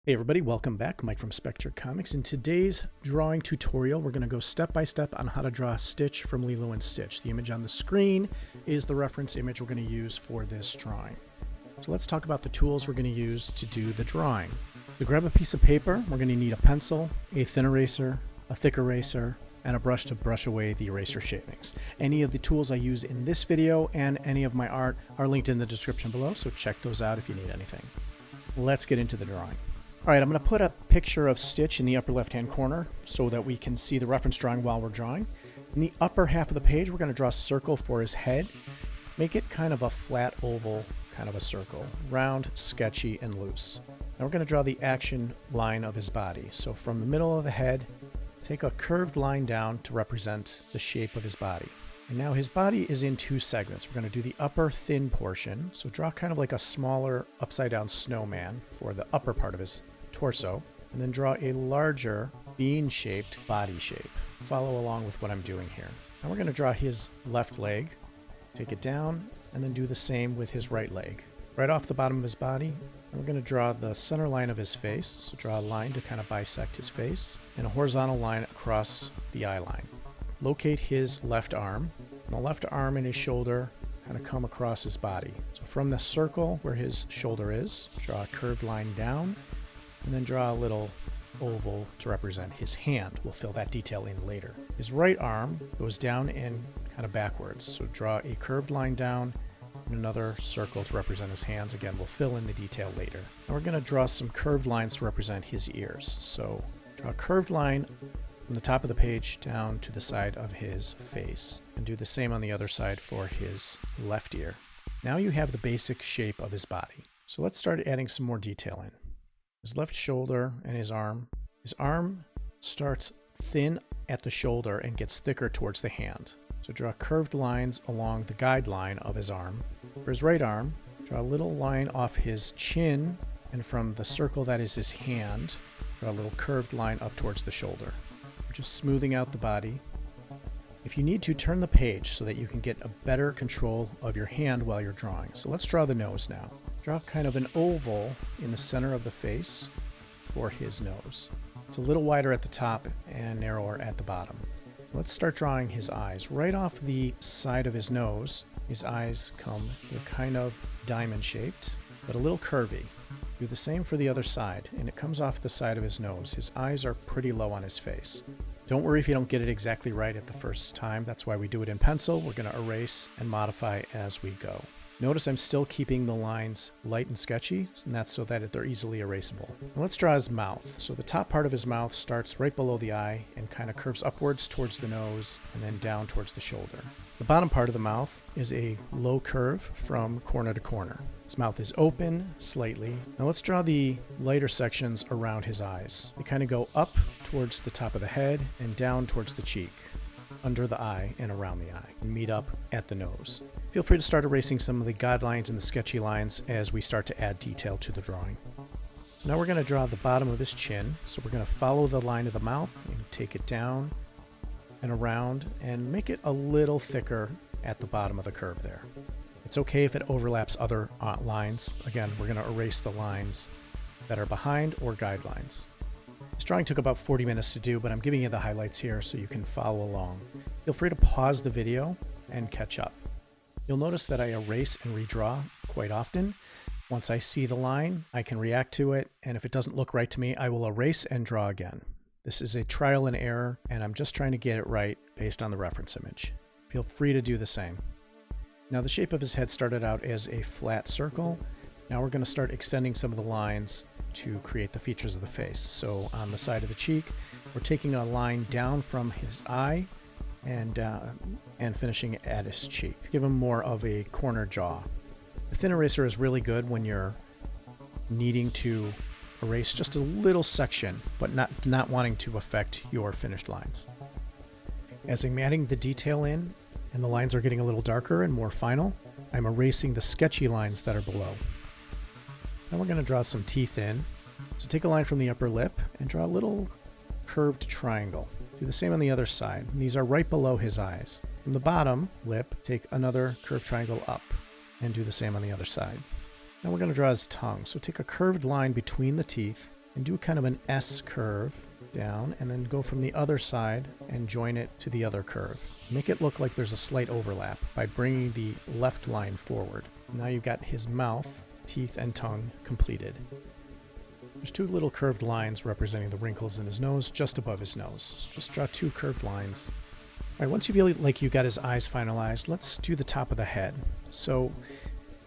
Hey everybody, welcome back. Mike from Spectre Comics. In today's drawing tutorial, we're going to go step by step on how to draw Stitch from Lilo and Stitch. The image on the screen is the reference image we're going to use for this drawing. So let's talk about the tools we're going to use to do the drawing. To grab a piece of paper, we're going to need a pencil, a thin eraser, a thick eraser, and a brush to brush away the eraser shavings. Any of the tools I use in this video and any of my art are linked in the description below, so check those out if you need anything. Let's get into the drawing. All right, I'm going to put a picture of Stitch in the upper left-hand corner so that we can see the reference drawing while we're drawing. In the upper half of the page, we're going to draw a circle for his head. Make it kind of a flat oval, kind of a circle, round, sketchy, and loose. Now we're going to draw the action line of his body. So from the middle of the head, take a curved line down to represent the shape of his body. And now his body is in two segments. We're going to do the upper thin portion. So draw kind of like a smaller upside down snowman for the upper part of his torso, and then draw a larger bean-shaped body shape. Follow along with what I'm doing here. Now we're going to draw his left leg, take it down, and then do the same with his right leg. Right off the bottom of his body, and we're going to draw the center line of his face, so draw a line to kind of bisect his face, and a horizontal line across the eye line. Locate his left arm, and the left arm and his shoulder kind of come across his body. So from the circle where his shoulder is, draw a curved line down, and then draw a little oval to represent his hand. We'll fill that detail in later. His right arm goes down and kind of backwards, so draw a curved line down and another circle to represent his hands. Again, we'll fill in the detail later. Now we're going to draw some curved lines to represent his ears. So draw a curved line from the top of the page down to the side of his face, and do the same on the other side for his left ear. Now you have the basic shape of his body. So let's start adding some more detail in. His left shoulder and his arm. His arm starts thin at the shoulder and gets thicker towards the hand. So draw curved lines along the guideline of his arm. For his right arm, draw a little line off his chin, and from the circle that is his hand, draw a little curved line up towards the shoulder. We're just smoothing out the body. If you need to, turn the page so that you can get a better control of your hand while you're drawing. So let's draw the nose now. Draw kind of an oval in the center of the face for his nose. It's a little wider at the top and narrower at the bottom. Let's start drawing his eyes. Right off the side of his nose, his eyes they're kind of diamond shaped, but a little curvy. Do the same for the other side, and it comes off the side of his nose. His eyes are pretty low on his face. Don't worry if you don't get it exactly right at the first time. That's why we do it in pencil. We're going to erase and modify as we go. Notice I'm still keeping the lines light and sketchy, and that's so that they're easily erasable. Now let's draw his mouth. So the top part of his mouth starts right below the eye and kind of curves upwards towards the nose and then down towards the shoulder. The bottom part of the mouth is a low curve from corner to corner. His mouth is open slightly. Now let's draw the lighter sections around his eyes. They kind of go up towards the top of the head and down towards the cheek, under the eye and around the eye, and meet up at the nose. Feel free to start erasing some of the guidelines and the sketchy lines as we start to add detail to the drawing. So now we're going to draw the bottom of his chin. So we're going to follow the line of the mouth and take it down and around and make it a little thicker at the bottom of the curve there. It's okay if it overlaps other lines. Again, we're going to erase the lines that are behind or guidelines. This drawing took about 40 minutes to do, but I'm giving you the highlights here so you can follow along. Feel free to pause the video and catch up. You'll notice that I erase and redraw quite often. Once I see the line, I can react to it, and if it doesn't look right to me, I will erase and draw again. This is a trial and error, and I'm just trying to get it right based on the reference image. Feel free to do the same. Now the shape of his head started out as a flat circle. Now we're going to start extending some of the lines to create the features of the face. So on the side of the cheek, we're taking a line down from his eye and finishing at his cheek. Give him more of a corner jaw. The thin eraser is really good when you're needing to erase just a little section, but not wanting to affect your finished lines. As I'm adding the detail in, and the lines are getting a little darker and more final, I'm erasing the sketchy lines that are below. Now we're going to draw some teeth in. So take a line from the upper lip and draw a little curved triangle. Do the same on the other side. And these are right below his eyes. From the bottom lip, take another curved triangle up and do the same on the other side. Now we're going to draw his tongue. So take a curved line between the teeth and do kind of an S curve down, and then go from the other side and join it to the other curve. Make it look like there's a slight overlap by bringing the left line forward. Now you've got his mouth, teeth, and tongue completed. There's two little curved lines representing the wrinkles in his nose just above his nose. So just draw two curved lines. All right, once you feel like you got his eyes finalized, let's do the top of the head. So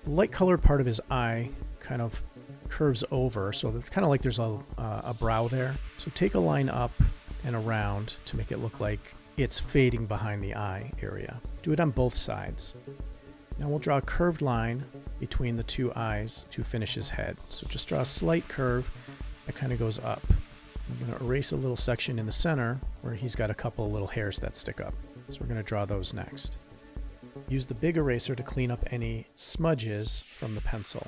the light colored part of his eye kind of curves over, so it's kind of like there's a brow there. So take a line up and around to make it look like it's fading behind the eye area. Do it on both sides. Now we'll draw a curved line between the two eyes to finish his head. So just draw a slight curve that kind of goes up. I'm going to erase a little section in the center where he's got a couple of little hairs that stick up. So we're going to draw those next. Use the big eraser to clean up any smudges from the pencil.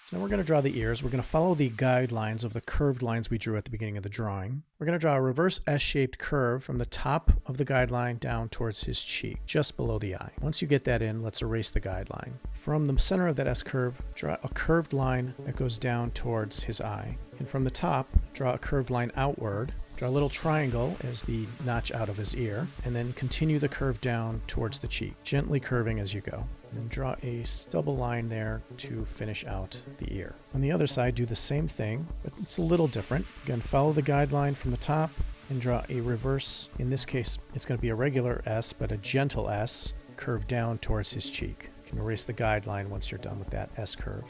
So now we're going to draw the ears. We're going to follow the guidelines of the curved lines we drew at the beginning of the drawing. We're going to draw a reverse S-shaped curve from the top of the guideline down towards his cheek, just below the eye. Once you get that in, let's erase the guideline. From the center of that S-curve, draw a curved line that goes down towards his eye. And from the top, draw a curved line outward. Draw a little triangle as the notch out of his ear, and then continue the curve down towards the cheek, gently curving as you go. And then draw a stubble line there to finish out the ear. On the other side, do the same thing, but it's a little different. Again, follow the guideline from the top and draw a reverse. In this case, it's going to be a regular S, but a gentle S, curve down towards his cheek. You can erase the guideline once you're done with that S curve.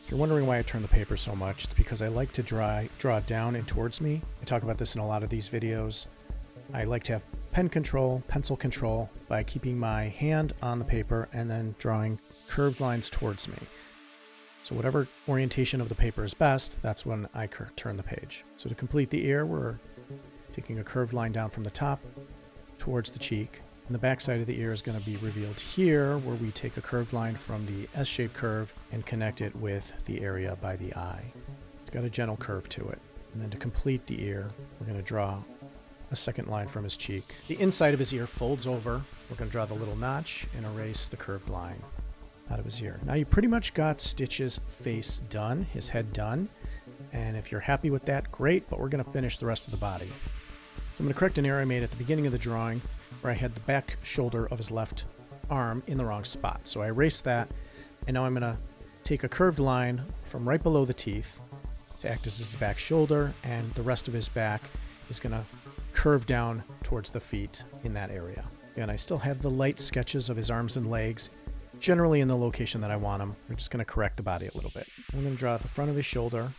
If you're wondering why I turn the paper so much, it's because I like to draw down and towards me. I talk about this in a lot of these videos. I like to have pen control, pencil control, by keeping my hand on the paper and then drawing curved lines towards me. So whatever orientation of the paper is best, that's when I turn the page. So to complete the ear, we're taking a curved line down from the top towards the cheek. And the back side of the ear is going to be revealed here, where we take a curved line from the S-shaped curve and connect it with the area by the eye. It's got a gentle curve to it. And then to complete the ear, we're going to draw a second line from his cheek. The inside of his ear folds over. We're going to draw the little notch and erase the curved line out of his ear. Now you pretty much got Stitch's face done, his head done. And if you're happy with that, great, but we're going to finish the rest of the body. So I'm going to correct an error I made at the beginning of the drawing, where I had the back shoulder of his left arm in the wrong spot. So I erased that, and now I'm going to take a curved line from right below the teeth to act as his back shoulder, and the rest of his back is going to curve down towards the feet in that area. And I still have the light sketches of his arms and legs, generally in the location that I want them. We're just going to correct the body a little bit. I'm going to draw at the front of his shoulder,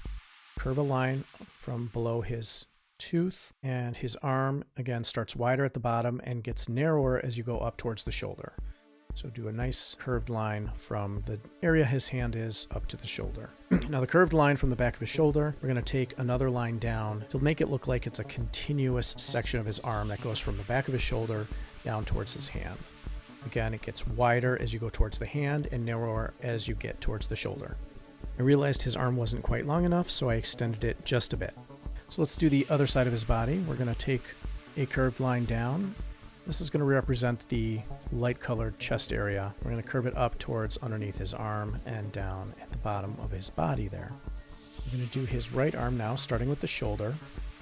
curve a line from below his tooth, and his arm again starts wider at the bottom and gets narrower as you go up towards the shoulder. So do a nice curved line from the area his hand is up to the shoulder. Now the curved line from the back of his shoulder, we're going to take another line down to make it look like it's a continuous section of his arm that goes from the back of his shoulder down towards his hand. Again, it gets wider as you go towards the hand and narrower as you get towards the shoulder. I realized his arm wasn't quite long enough, so I extended it just a bit. So let's do the other side of his body. We're going to take a curved line down. This is going to represent the light colored chest area. We're going to curve it up towards underneath his arm and down at the bottom of his body there. We're going to do his right arm now, starting with the shoulder,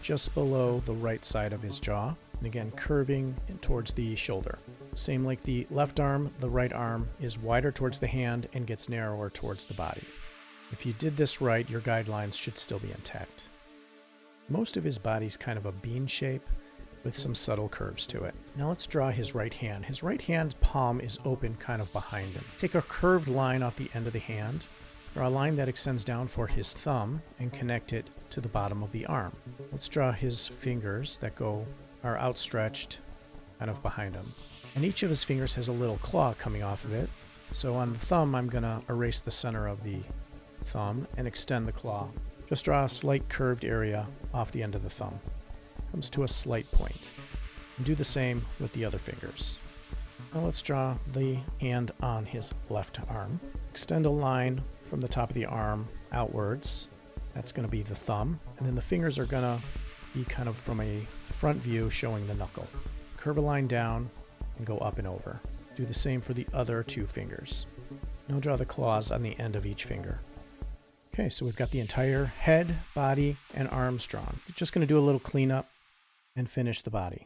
just below the right side of his jaw, and again curving towards the shoulder. Same like the left arm, the right arm is wider towards the hand and gets narrower towards the body. If you did this right, your guidelines should still be intact. Most of his body's kind of a bean shape with some subtle curves to it. Now let's draw his right hand. His right hand palm is open kind of behind him. Take a curved line off the end of the hand, draw a line that extends down for his thumb, and connect it to the bottom of the arm. Let's draw his fingers that are outstretched kind of behind him. And each of his fingers has a little claw coming off of it. So on the thumb, I'm going to erase the center of the thumb and extend the claw. Just draw a slight curved area off the end of the thumb. Comes to a slight point. And do the same with the other fingers. Now let's draw the hand on his left arm. Extend a line from the top of the arm outwards. That's going to be the thumb. And then the fingers are going to be kind of from a front view showing the knuckle. Curve a line down and go up and over. Do the same for the other two fingers. Now draw the claws on the end of each finger. Okay, so we've got the entire head, body, and arms drawn. We're just going to do a little cleanup and finish the body.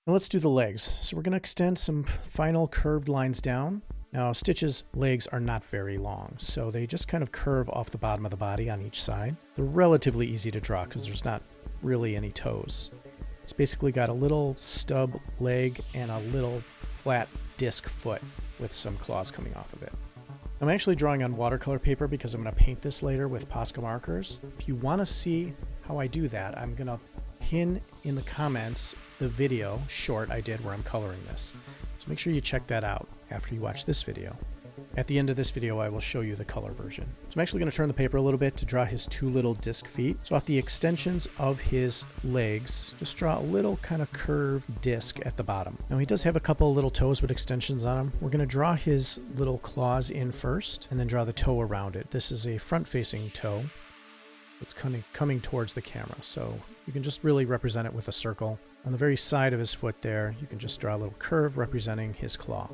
Now let's do the legs. So we're going to extend some final curved lines down. Now Stitch's legs are not very long, so they just kind of curve off the bottom of the body on each side. They're relatively easy to draw because there's not really any toes. It's basically got a little stub leg and a little flat disc foot with some claws coming off of it. I'm actually drawing on watercolor paper because I'm going to paint this later with Posca markers. If you want to see how I do that, I'm going to pin in the comments the video short I did where I'm coloring this. So make sure you check that out after you watch this video. At the end of this video, I will show you the color version. So I'm actually going to turn the paper a little bit to draw his two little disc feet. So off the extensions of his legs, just draw a little kind of curved disc at the bottom. Now he does have a couple of little toes with extensions on them. We're going to draw his little claws in first and then draw the toe around it. This is a front-facing toe. It's coming towards the camera. So you can just really represent it with a circle. On the very side of his foot there, you can just draw a little curve representing his claw.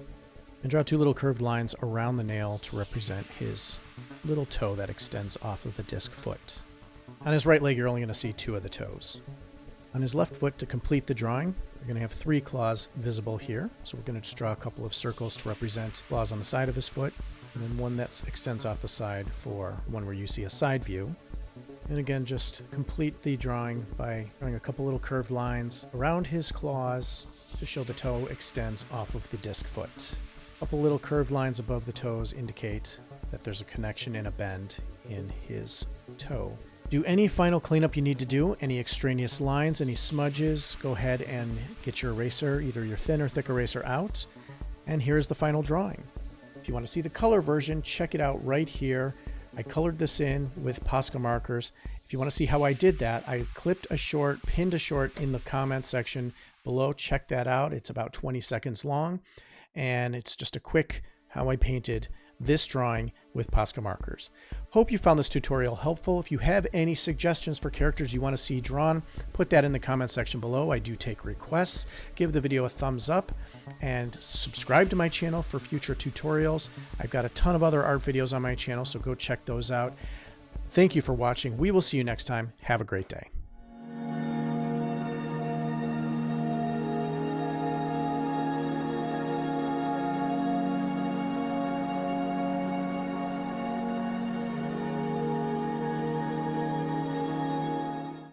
And draw two little curved lines around the nail to represent his little toe that extends off of the disc foot. On his right leg, you're only going to see two of the toes. On his left foot, to complete the drawing, you're going to have three claws visible here. So we're going to just draw a couple of circles to represent claws on the side of his foot, and then one that extends off the side for one where you see a side view. And again, just complete the drawing by drawing a couple little curved lines around his claws to show the toe extends off of the disc foot. A couple little curved lines above the toes indicate that there's a connection and a bend in his toe. Do any final cleanup you need to do, any extraneous lines, any smudges, go ahead and get your eraser, either your thin or thick eraser out. And here's the final drawing. If you want to see the color version, check it out right here. I colored this in with Posca markers. If you want to see how I did that, I clipped a short, pinned a short in the comment section below. Check that out. It's about 20 seconds long. And it's just a quick how I painted this drawing with Posca markers. Hope you found this tutorial helpful. If you have any suggestions for characters you want to see drawn, put that in the comment section below. I do take requests. Give the video a thumbs up and subscribe to my channel for future tutorials. I've got a ton of other art videos on my channel, so go check those out. Thank you for watching. We will see you next time. Have a great day.